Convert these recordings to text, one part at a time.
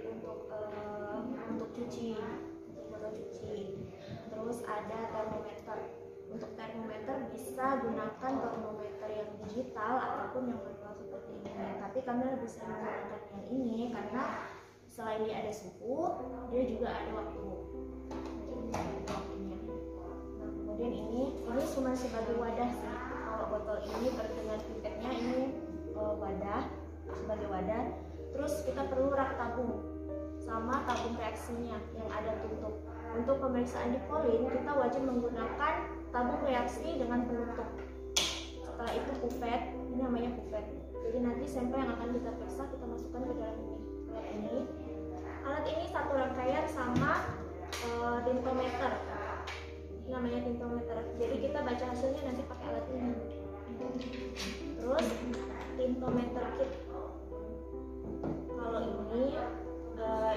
untuk cuci, untuk botol cuci. Terus ada termometer. Untuk termometer bisa gunakan termometer yang digital ataupun yang manual seperti ini. Tapi kami lebih sering menggunakan yang ini karena selain dia ada suhu, dia juga ada waktu. Nah, kemudian ini cuma sebagai wadah sih. Kalau botol ini dengan pipetnya ini wadah, sebagai wadah. Terus kita perlu rak tabung sama tabung reaksinya yang ada tutup. Untuk pemeriksaan dipolin kita wajib menggunakan tabung reaksi dengan penutup. Setelah itu pipet, ini namanya pipet. Jadi nanti sampel yang akan kita periksa kita masukkan ke dalam ini. Alat ini satu rangkaian sama tintometer. Ini namanya tintometer. Jadi kita baca hasilnya nanti pakai alat ini. Terus tintometer kit. Kalau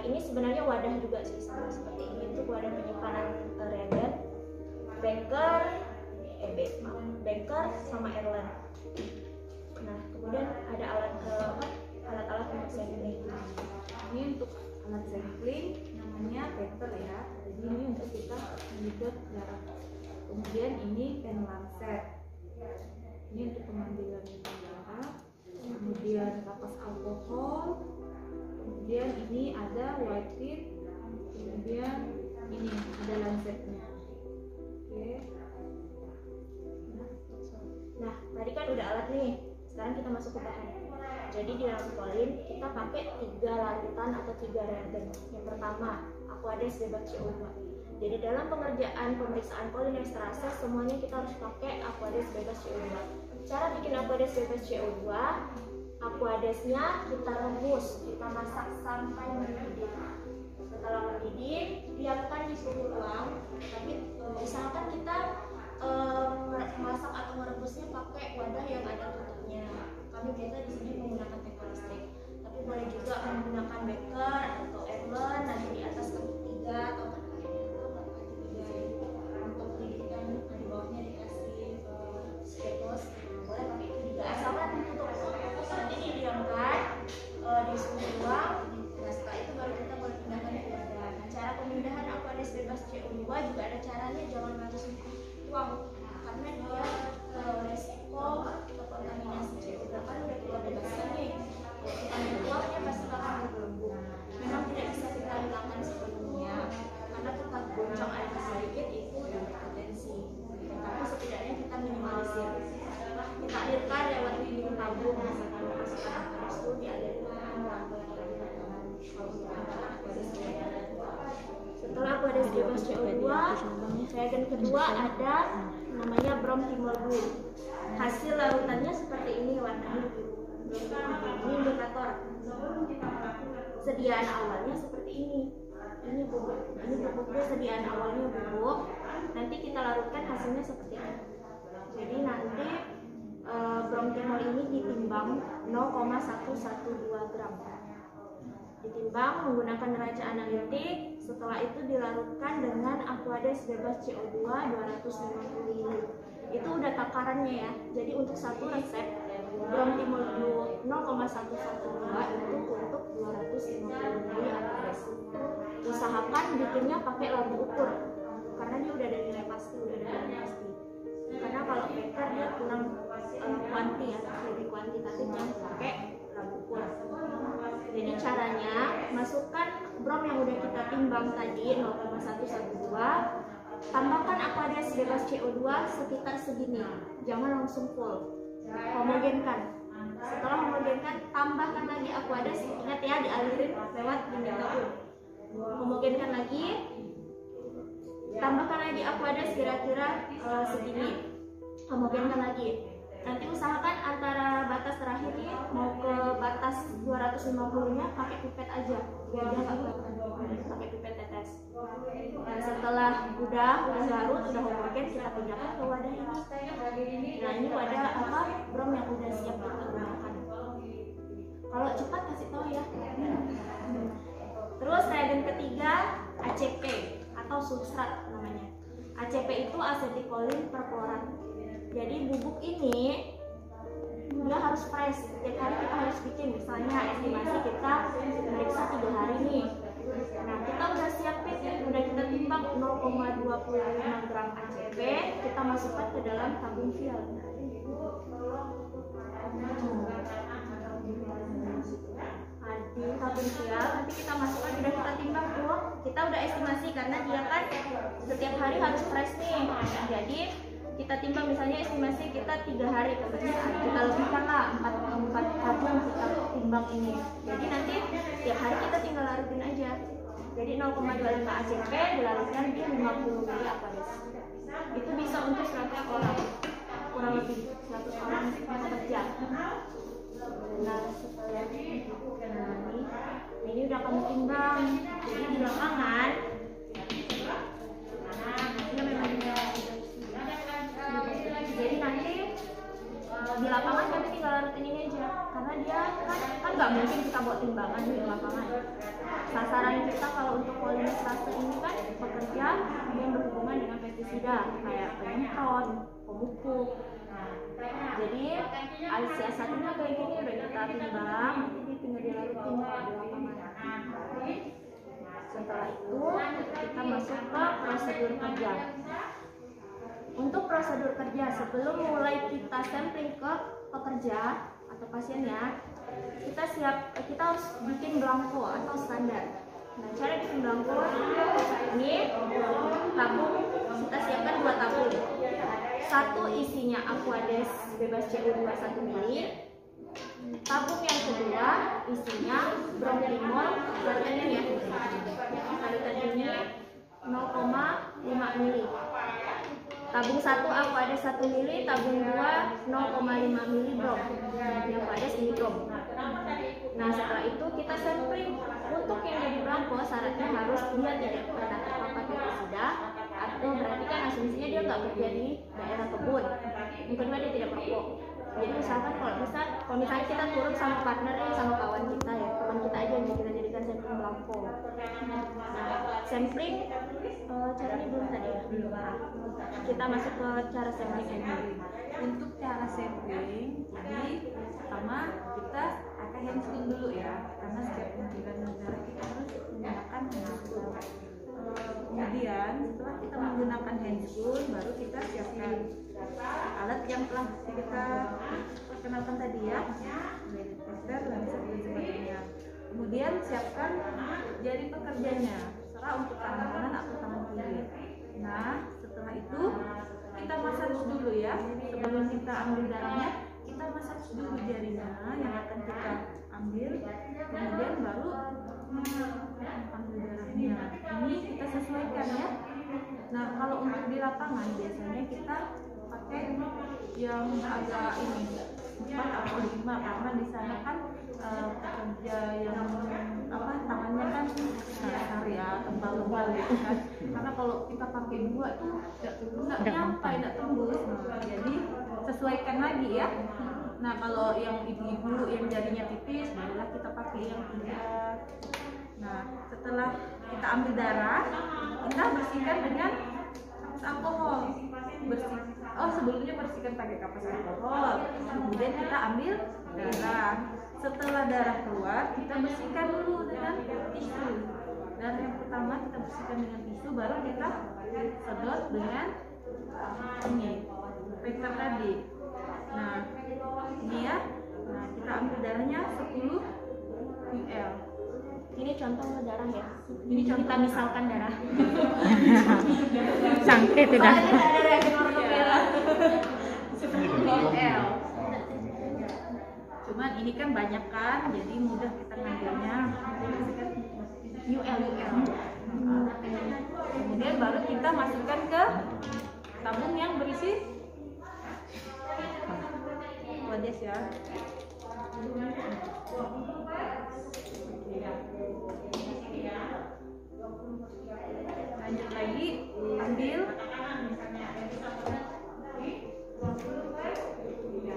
ini sebenarnya wadah juga sih, sama seperti ini. Itu wadah penyimpanan reagen, beker sama airline. Nah, kemudian ada alat-alat untuk sampling. Ini untuk alat sampling namanya beker ya. Jadi ini untuk kita menyedot darah. Kemudian ini pen lancet. Ini untuk pengambilan darah. Kemudian kapas alkohol. Kemudian ini ada white tip. Kemudian ini ada lancetnya. Oke. Nah, tadi kan udah alat nih. Sekarang kita masuk ke bahan. Jadi di dalam polin kita pakai 3 larutan atau 3 reagen. Yang pertama, Aquades bebas CO2. Jadi dalam pengerjaan pemeriksaan polin ekstrase semuanya kita harus pakai Aquades bebas CO2. Cara bikin Aquades bebas CO2, Aquadesnya kita rebus, kita masak sampai mendidih. Setelah mendidih, biarkan di suhu ruang. Tapi misalkan kita masak atau merebusnya pakai wadah yang ada tutupnya. Kami biasa di sini menggunakan teko listrik. Tapi boleh juga menggunakan beker atau airline, nanti di atas ketiga atau ketiga untuk didihkan di bawahnya dikasih spetos. Boleh pakai itu juga. Asalkan tutup. Nanti didiamkan di suhu ruang. Nah, setelah itu baru kita boleh pindahkan ke wadah. Nah, cara pemindahan Aquades bebas CO2 juga ada caranya, jangan langsung tuang karena dia resiko kontaminasi CO2 kan udah kita bebaskan nih. Kalau kita tuangnya pasti akan bergelembung. Memang tidak bisa kita hilangkan sepenuhnya karena tetap goncang air sedikit itu berpotensi. Tapi setidaknya kita minimalisir. Kita alirkan lewat dinding tabung, misalkan masukkan Aquades itu dialirkan setelah Aquades bebas CO2, reagen kedua ada namanya bromtimol blue. Hasil larutannya seperti ini, warnanya biru. Ini indikator. Sediaan awalnya seperti ini. Ini bubuknya sediaan awalnya bubuk. Nanti kita larutkan hasilnya seperti ini. Jadi nanti bromtimol ini ditimbang 0,112 gram. Ditimbang menggunakan neraca analitik. Setelah itu dilarutkan dengan Aquades bebas CO2 250 ml. Itu udah takarannya ya. Jadi untuk satu resep bromtimol blue 0,112 itu untuk 250 ml Aquades. Usahakan bikinnya pakai lampu ukur karena dia udah ada nilai pasti, Karena kalau beker dia kurang kuanti ya, lebih kuantitatif, jangan pakai lampu ukur. Jadi caranya masukkan brom yang udah kita timbang tadi 0,112, tambahkan Aquades bebas CO2 sekitar segini, jangan langsung full. Homogenkan. Setelah homogenkan, tambahkan lagi Aquades, ingat ya dialirin lewat dinding tabung. Homogenkan lagi, tambahkan lagi Aquades kira-kira segini, homogenkan lagi. Nanti usahakan antara batas terakhir ini mau ke batas 250-nya pakai pipet aja, biar dia nggak pakai pipet tetes. Dan setelah udah larut, udah homogen, kita pindahkan ke wadah ini. Nah, ini wadah brom yang udah siap kita gunakan. Kalau cepat kasih tahu ya. Terus reagen ketiga ACP atau substrat namanya. ACP itu asetikholin perklorat. Jadi bubuk ini dia harus fresh. Setiap hari kita harus bikin. Misalnya estimasi kita meriksa 3 hari nih. 25 gram ACP kita masukkan ke dalam tabung vial. Di tabung vial nanti kita masukkan, sudah kita timbang tuh, kita udah estimasi karena dia kan setiap hari harus fresh nih. Jadi kita timbang, misalnya estimasi kita 3 hari kebetulan, kita lebihkan lah 4 tabung kita timbang ini. Jadi nanti tiap hari kita tinggal larutin aja. Jadi 0,25 ACP dilarutkan di 50 ml Aquades. Itu bisa untuk 100 orang, kurang lebih 100 orang bekerja. Nah setelah ini udah kamu timbang, jadi di lapangan jadi nanti di lapangan kami tinggal larutin ini aja, karena dia kan nggak mungkin kita buat timbangan di lapangan. Sasaran kita kalau untuk polinisase ini kan pekerja yang berhubungan dengan pestisida kayak penyemprot, pemupuk. Jadi siasatnya kayak gini, udah kita timbang, nanti tinggal dilarutin di lapangan. Setelah itu kita masuk ke prosedur kerja. Untuk prosedur kerja, sebelum mulai kita sampling ke pekerja atau pasiennya, kita harus bikin belangko atau standar. Nah, cara bikin belangko ini tabung, kita siapkan 2 tabung. Satu isinya Aquades bebas CO2 1 ml. Tabung yang kedua isinya bromprimol, larutannya ya. Larutan ini 0,5 ml. Tabung 1 Aquades 1 ml, tabung 2 0,5 ml brom. Yang Aquades ini brom. Nah setelah itu kita sampling. Untuk yang jadi belangko syaratnya harus dia tidak pernah terpapar pestisida, atau berarti kan asumsinya dia nggak kerja di daerah kebun. Yang kedua dia tidak perokok. Jadi misalkan kalau misalnya kita turun sama partner sama kawan kita ya, kawan kita aja yang kita jadikan sampling belangko. Nah sampling caranya belum tadi ya. Kita masuk ke cara sampling ini. Untuk cara sampling, jadi pertama kita pakai handscoon dulu ya, karena setiap pengambilan darah kita harus menggunakan handscoon. Kemudian setelah kita menggunakan handscoon, baru kita siapkan alat yang telah kita perkenalkan tadi ya, tester dan sebagainya. Kemudian siapkan jari pekerjanya, serah untuk tangan kanan atau tangan kiri. Nah setelah itu kita massage dulu ya, sebelum kita ambil darahnya kita massage dulu jarinya yang akan kita ambil, kemudian baru ambil darahnya. Ini kita sesuaikan ya. Nah kalau untuk di lapangan biasanya kita pakai yang agak ini 4 atau 5, karena di sana kan pekerja yang tangannya kan kasar ya, tebal-tebal gitu kan. Karena kalau kita pakai 2 tuh nggak nyampe, nggak tembus. Jadi sesuaikan lagi ya. Nah kalau yang ibu-ibu yang jarinya tipis, barulah kita pakai yang 3. Nah setelah kita ambil darah, kita bersihkan dengan kapas alkohol. Sebelumnya bersihkan pakai kapas alkohol. Kemudian kita ambil darah. Setelah darah keluar, kita bersihkan dulu dengan tisu. Darah yang pertama kita bersihkan dengan tisu, baru kita sedot dengan ini paper tadi. Nah ini ya. Nah kita ambil darahnya 10 ml. Ini contoh darah ya. Ini contoh kita misalkan darah. Sangke tidak. Darah yang warna merah. 10 ml. Cuman ini kan banyak kan, jadi mudah kita ngambilnya. UL. Kemudian baru kita masukkan ke tabung yang berisi Aquades ya. Lanjut lagi, ambil.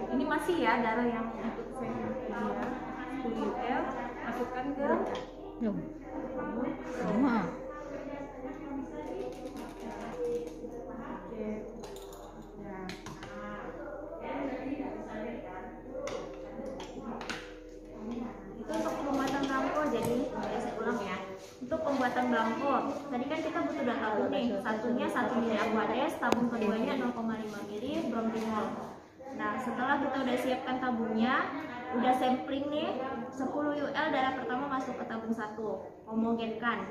Ini masih ya darah yang untuk sampling ya, 10 ml, masukkan ke Sama. Oke. Ya. Itu untuk pembuatan belangko. Jadi saya ulang ya. Untuk pembuatan belangko. Tadi kan kita butuh 2 tabung nih. Satunya 1 mili Aquades, tabung keduanya 0,5 mili bromtimol. Nah, setelah kita udah siapkan tabungnya, udah sampling nih, 10 UL darah pertama masuk ke tabung 1. Homogenkan.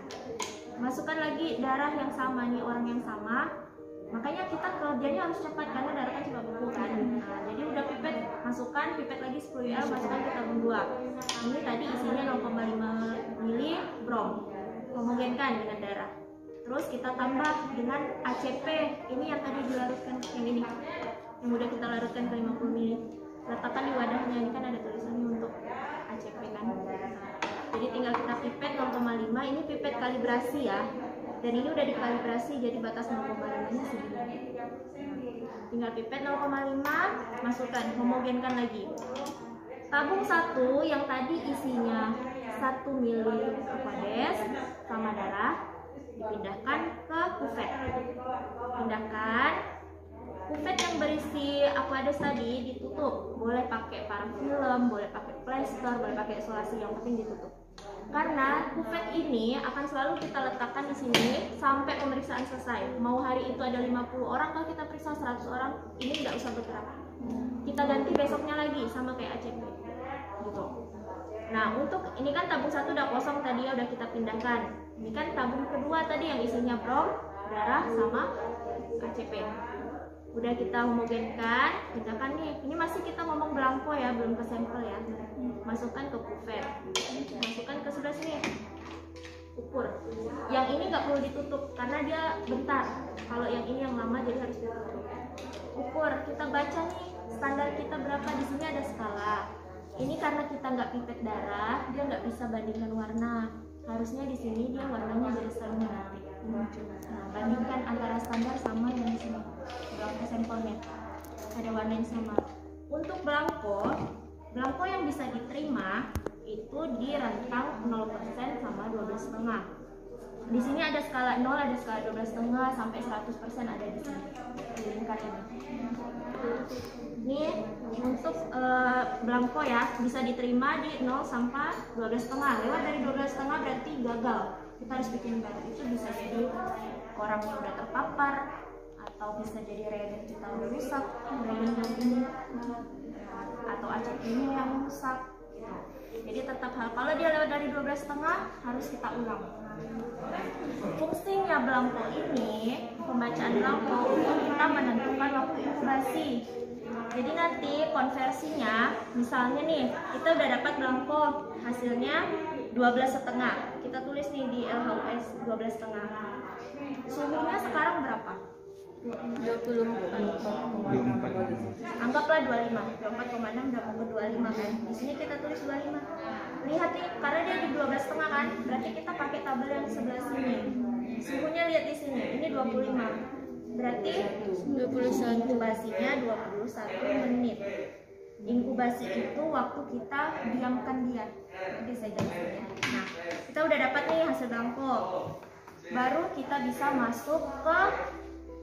Masukkan lagi darah yang sama nih, orang yang sama. Makanya kita kerjanya harus cepat karena darah kan cepat beku kan. Nah, jadi udah pipet, masukkan pipet lagi 10 ml, masukkan ke tabung 2. Ini tadi isinya 0,5 mili brom. Homogenkan dengan darah. Terus kita tambah dengan ACP. Ini yang tadi dilarutkan, yang ini. Yang udah kita larutkan ke 50 mili. Letakkan di wadahnya, ini kan ada tulisannya untuk ACP kan. Nah, jadi tinggal kita pipet 0,5. Ini pipet kalibrasi ya. Dan ini udah dikalibrasi jadi batas 0,5 nya segini. Tinggal pipet 0,5, masukkan, homogenkan lagi. Tabung 1 yang tadi isinya 1 mili Aquades sama darah dipindahkan ke kufet. Pindahkan. Kufet yang berisi Aquades tadi ditutup. Boleh pakai parafilm, boleh pakai plester, boleh pakai isolasi, yang penting ditutup. Karena kufet ini akan selalu kita letakkan di sini sampai pemeriksaan selesai. Mau hari itu ada 50 orang, kalau kita periksa 100 orang, ini nggak usah bergerak. Kita ganti besoknya lagi sama kayak ACP. Gitu. Nah, untuk ini kan tabung 1 udah kosong tadi, udah kita pindahkan. Ini kan tabung kedua tadi yang isinya brom, darah sama ACP. Udah kita homogenkan, pindahkan nih. Ini masih kita ngomong belangko ya, belum ke sampel ya. Masukkan ke kufet. Masukkan ke sebelah sini. Ukur. Yang ini nggak perlu ditutup karena dia bentar. Kalau yang ini yang lama jadi harus ditutup. Ukur. Kita baca nih standar kita berapa. Di sini ada skala. Ini karena kita nggak pipet darah, dia nggak bisa bandingkan warna. Harusnya di sini dia warnanya jadi selalu merah. Nah, bandingkan antara standar sama yang di sini. Belangko sampelnya ada warna yang sama. Untuk belangko yang bisa diterima itu di rentang 0% sama 12,5. Di sini ada skala 0, ada skala 12,5 sampai 100% ada di sini. Di lingkar ini. Ini untuk belangko ya, bisa diterima di 0 sampai 12,5. Lewat dari 12,5 berarti gagal. Kita harus bikin baru. Itu bisa jadi orangnya udah terpapar, atau bisa jadi reagen kita udah rusak, reagen ini, atau ACP-nya yang rusak. Jadi tetap kalau dia lewat dari 12,5 harus kita ulang. Fungsinya belangko ini, pembacaan belangko untuk kita menentukan waktu inkubasi. Jadi nanti konversinya, misalnya nih kita udah dapat belangko, hasilnya 12,5. Kita tulis nih di LHUS 12,5. Suhunya sekarang berapa? 24. Anggaplah 25. 24,6 udah mau ke 25 kan. Di sini kita tulis 25. Lihat nih, karena dia di 12,5 kan, berarti kita pakai tabel yang sebelah sini. Suhunya lihat di sini. Ini 25. Berarti 21. Inkubasinya 21 menit. Inkubasi itu waktu kita diamkan dia. Bisa jadi. Nah, kita udah dapat nih hasil belangko. Baru kita bisa masuk ke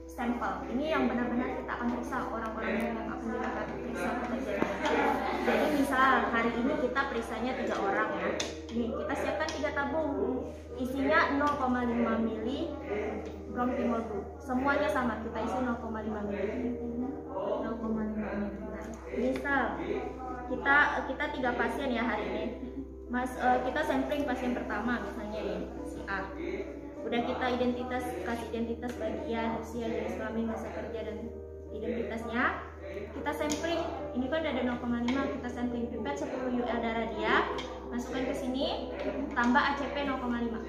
sampel. Ini yang benar-benar kita akan periksa orang-orang yang akan kita periksa pekerjaan. Jadi misal hari ini kita periksanya 3 orang ya. Nih kita siapkan 3 tabung. Isinya 0,5 mili bromtimol blue. Semuanya sama, kita isi 0,5 mili. 0,5 mili. Nah, misal kita 3 pasien ya hari ini. Kita sampling pasien pertama misalnya ya, si A. Udah kita kasih identitas bagian, usia, jenis kelamin, masa kerja, dan identitasnya. Kita sampling, ini kan ada 0,5, kita sampling pipet 10 UL darah dia, masukkan ke sini, tambah ACP 0,5,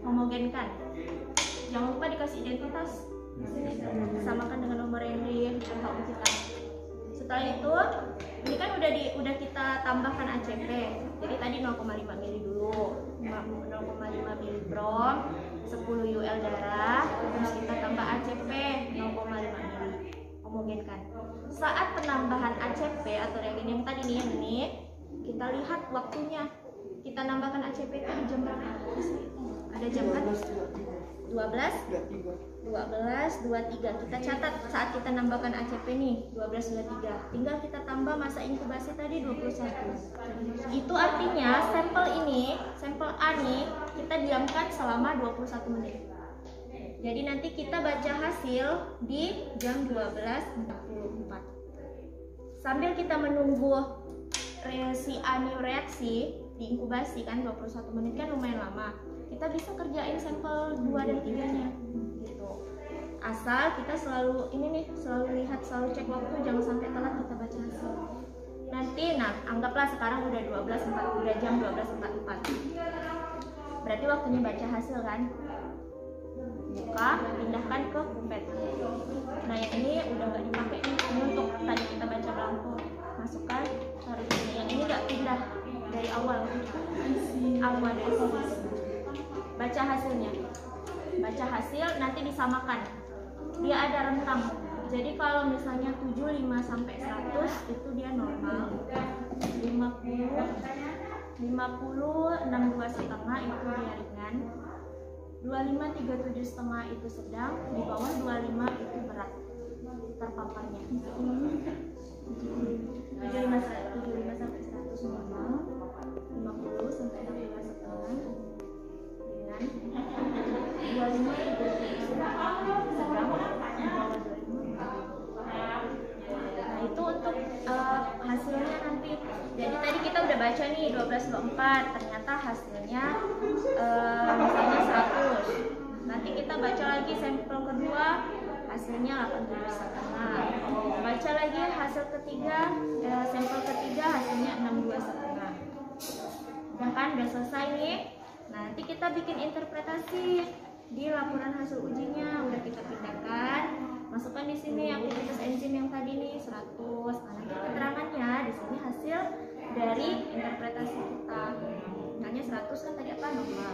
homogenkan. Jangan lupa dikasih identitas, samakan dengan nomor yang di LHU kita. Setelah itu, ini kan udah kita tambahkan ACP. Jadi tadi 0,5 mili dulu, 0,5 mili brom, 10 UL darah, terus kita tambah ACP 0,5 mili, homogenkan. Saat penambahan ACP atau reagen yang tadi nih, yang ini, kita lihat waktunya. Kita nambahkan ACP itu di jam berapa? Ada jam kan? 12:23. Kita catat saat kita nambahkan ACP nih 12:23. Tinggal kita tambah masa inkubasi tadi 21. Itu artinya sampel ini, sampel A nih, kita kita diamkan selama 21 menit. Jadi nanti kita baca hasil di jam 12.44. Sambil kita menunggu si Ani reaksi di inkubasi kan 21 menit kan lumayan lama. Kita bisa kerjain sampel 2 dan 3-nya gitu. Asal kita selalu lihat, selalu cek waktu, jangan sampai telat kita baca hasil. Nanti anggaplah sekarang udah jam 12.44. Berarti waktunya baca hasil kan. Buka, pindahkan ke kupet. Nah yang ini udah nggak dipakai nih. Ini untuk tadi kita baca belangko. Masukkan, taruh di sini. Yang ini nggak pindah dari awal. Baca hasilnya. Baca hasil nanti disamakan. Dia ada rentang. Jadi kalau misalnya 75 sampai 100 itu dia normal. 50 62,5 itu dia ringan. 25 37,5 itu sedang, di bawah 25 itu berat terpaparnya. 75 sampai 100 normal, 50 sampai 62,5 ringan, 25 sedang, di bawah 25. Nah itu untuk hasilnya nanti. Jadi tadi kita udah baca nih 12.24, ternyata hasilnya misalnya 100. Nanti kita baca lagi sampel kedua, hasilnya 87,5. Baca lagi hasil ketiga, sampel ketiga hasilnya 62,5. Udah kan, udah selesai nih. Nanti kita bikin interpretasi di laporan hasil ujinya, udah kita pindahkan. Masukkan di sini aktivitas enzim yang tadi nih 100. Nah, nanti keterangannya di sini hasil dari interpretasi kita. Misalnya 100 kan tadi apa? Normal.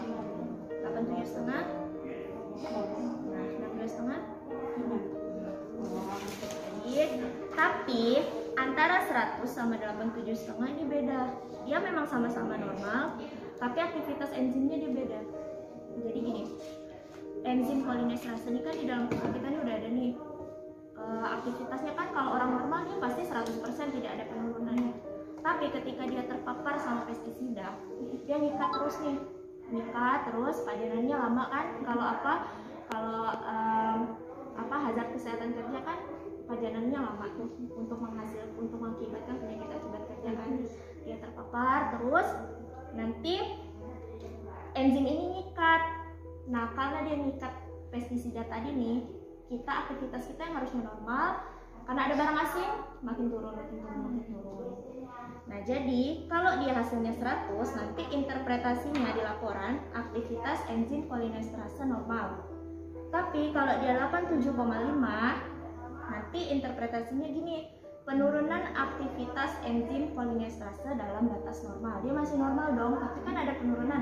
87,5. Nah, 16,5. Tapi antara 100 sama 87,5 ini beda. Dia memang sama-sama normal, tapi aktivitas enzimnya dia beda. Jadi gini, enzim cholinesterase ini kan di dalam tubuh kita ini udah ada nih aktivitasnya kan. Kalau orang normal dia pasti 100% tidak ada penurunannya. Tapi ketika dia terpapar sama pestisida, dia ngikat terus nih, pajanannya lama kan. Kalau hazard kesehatan kerja kan pajanannya lama tuh untuk mengakibatkan penyakit akibat kerja kan. Dia terpapar terus, nanti enzim ini ngikat. Nah karena dia ngikat pestisida tadi nih, aktivitas kita yang harusnya normal, karena ada barang asing makin turun. Nah jadi kalau dia hasilnya 100, nanti interpretasinya di laporan aktivitas enzim cholinesterase normal. Tapi kalau dia 87,5, nanti interpretasinya gini, penurunan aktivitas enzim cholinesterase dalam batas normal. Dia masih normal dong, tapi kan ada penurunan.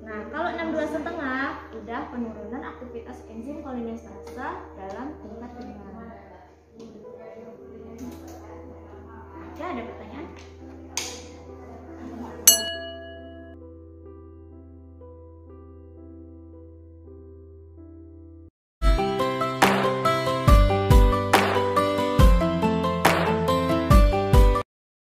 Nah, kalau 62,5 udah penurunan aktivitas enzim cholinesterase dalam tingkat kriminal.